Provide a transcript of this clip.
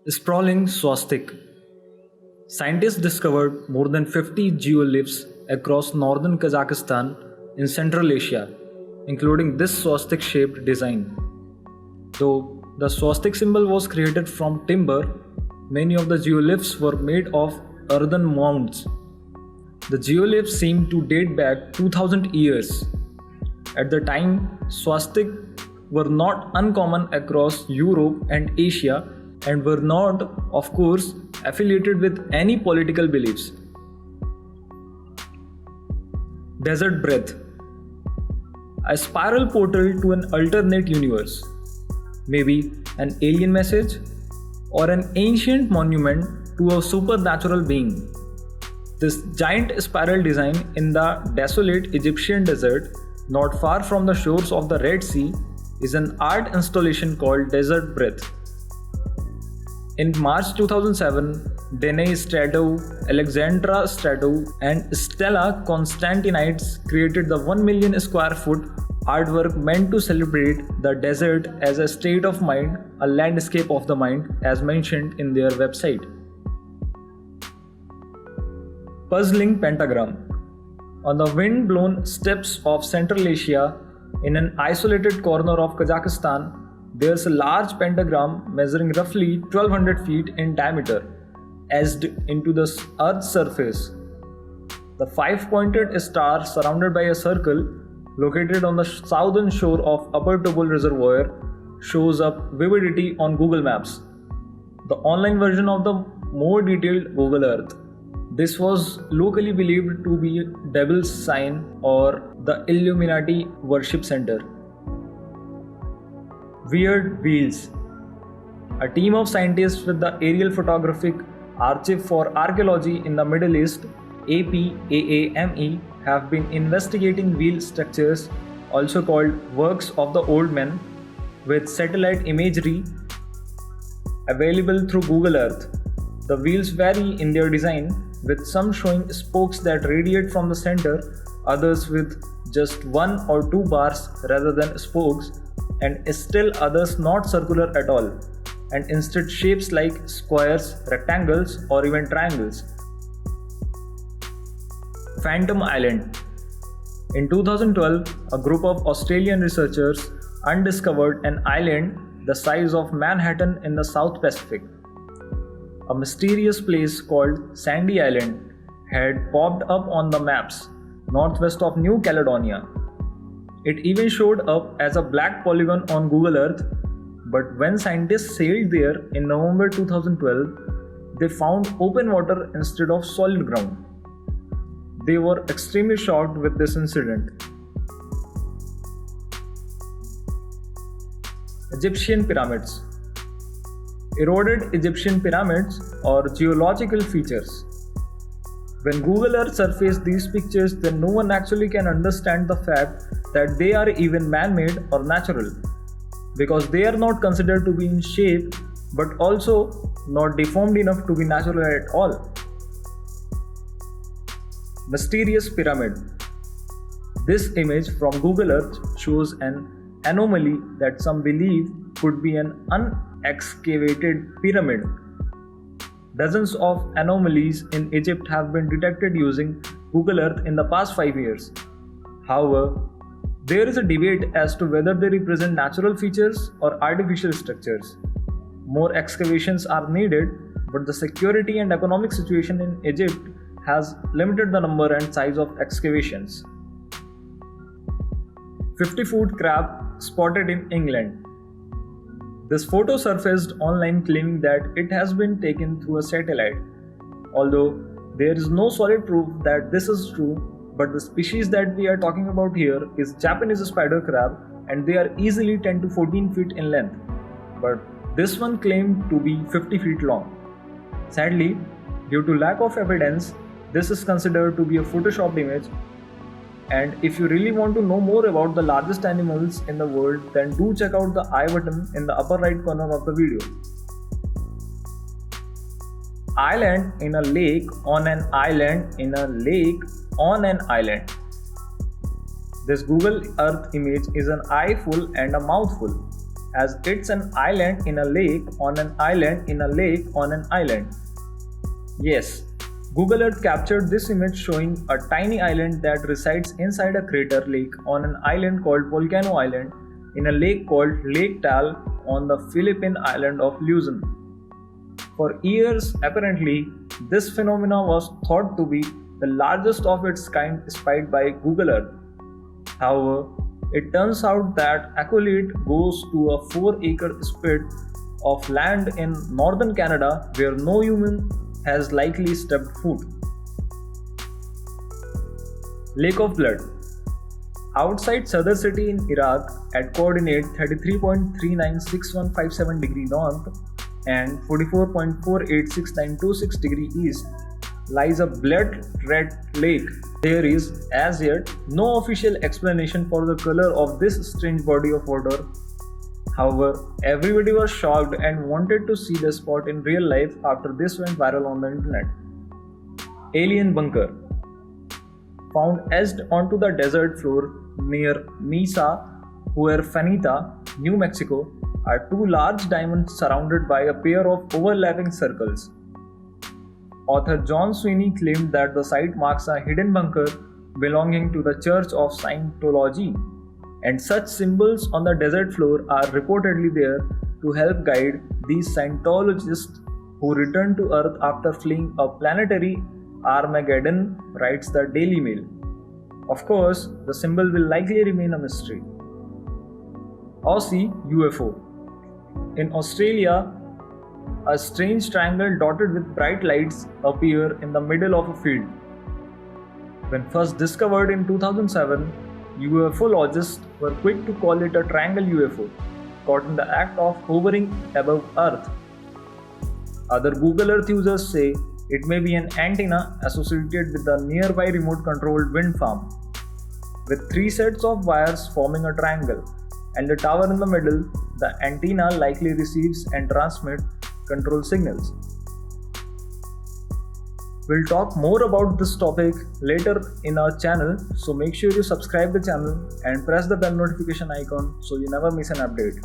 Sprawling swastik. Scientists discovered more than 50 geoliths across northern Kazakhstan in Central Asia, including this swastik shaped design. Though the swastik symbol was created from timber, many of the geoliths were made of earthen mounds. The geoliths seem to date back 2000 years. At the time, swastik were not uncommon across Europe and Asia and were not, of course, affiliated with any political beliefs. Desert Breath. A spiral portal to an alternate universe. Maybe an alien message or an ancient monument to a supernatural being. This giant spiral design in the desolate Egyptian desert, not far from the shores of the Red Sea, is an art installation called Desert Breath. In March 2007, Denei Stratou, Alexandra Stratou, and Stella Constantinides created the 1 million square foot artwork meant to celebrate the desert as a state of mind, a landscape of the mind, as mentioned in their website. Puzzling Pentagram. On the wind-blown steppes of Central Asia, in an isolated corner of Kazakhstan, there's a large pentagram measuring roughly 1200 feet in diameter, etched into the Earth's surface. The five-pointed star surrounded by a circle, located on the southern shore of Upper Tobol Reservoir, shows up vividly on Google Maps, the online version of the more detailed Google Earth. This was locally believed to be Devil's Sign or the Illuminati Worship Center. Weird Wheels. A team of scientists with the Aerial Photographic Archive for Archaeology in the Middle East (APAAME) have been investigating wheel structures, also called works of the old men, with satellite imagery available through Google Earth. The wheels vary in their design, with some showing spokes that radiate from the center, others with just one or two bars rather than spokes, and still others not circular at all, and instead shapes like squares, rectangles, or even triangles. Phantom Island. In 2012, a group of Australian researchers undiscovered an island the size of Manhattan in the South Pacific. A mysterious place called Sandy Island had popped up on the maps northwest of New Caledonia. It even showed up as a black polygon on Google Earth, but when scientists sailed there in November 2012, they found open water instead of solid ground. They were extremely shocked with this incident. Egyptian Pyramids. Eroded Egyptian pyramids or geological features. When Google Earth surfaces these pictures, then no one actually can understand the fact that they are even man-made or natural, because they are not considered to be in shape but also not deformed enough to be natural at all. Mysterious Pyramid. This image from Google Earth shows an anomaly that some believe could be an unexcavated pyramid. Dozens of anomalies in Egypt have been detected using Google Earth in the past 5 years. However, there is a debate as to whether they represent natural features or artificial structures. More excavations are needed, but the security and economic situation in Egypt has limited the number and size of excavations. 50-foot crab spotted in England. This photo surfaced online claiming that it has been taken through a satellite. Although there is no solid proof that this is true, but the species that we are talking about here is Japanese spider crab, and they are easily 10 to 14 feet in length. But this one claimed to be 50 feet long. Sadly, due to lack of evidence, this is considered to be a photoshopped image. And if you really want to know more about the largest animals in the world, then do check out the I button in the upper right corner of the video. Island in a lake on an island in a lake on an island. This Google Earth image is an eyeful and a mouthful. as it's an island in a lake on an island in a lake on an island. Yes, Google Earth captured this image showing a tiny island that resides inside a crater lake on an island called Volcano Island in a lake called Lake Tal on the Philippine island of Luzon. For years, apparently, this phenomenon was thought to be the largest of its kind spied by Google Earth. However, it turns out that Acolyte goes to a 4-acre spit of land in northern Canada where no human has likely stepped foot. Lake of Blood. Outside Sadr city in Iraq at coordinate 33.396157 degree north and 44.486926 degree east lies a blood red lake. There is, as yet, no official explanation for the color of this strange body of water. However, everybody was shocked and wanted to see the spot in real life after this went viral on the internet. Alien bunker. Found etched onto the desert floor near Mesa Huerfanita, New Mexico, are two large diamonds surrounded by a pair of overlapping circles. Author John Sweeney claimed that the site marks a hidden bunker belonging to the Church of Scientology, and such symbols on the desert floor are reportedly there to help guide these Scientologists who return to Earth after fleeing a planetary Armageddon, writes the Daily Mail. Of course, the symbol will likely remain a mystery. Aussie UFO. In Australia, a strange triangle dotted with bright lights appeared in the middle of a field. When first discovered in 2007, ufologists were quick to call it a triangle UFO, caught in the act of hovering above Earth. Other Google Earth users say it may be an antenna associated with a nearby remote-controlled wind farm, with 3 sets of wires forming a triangle, and the tower in the middle. The antenna likely receives and transmits control signals. We'll talk more about this topic later in our channel, so make sure you subscribe the channel and press the bell notification icon so you never miss an update.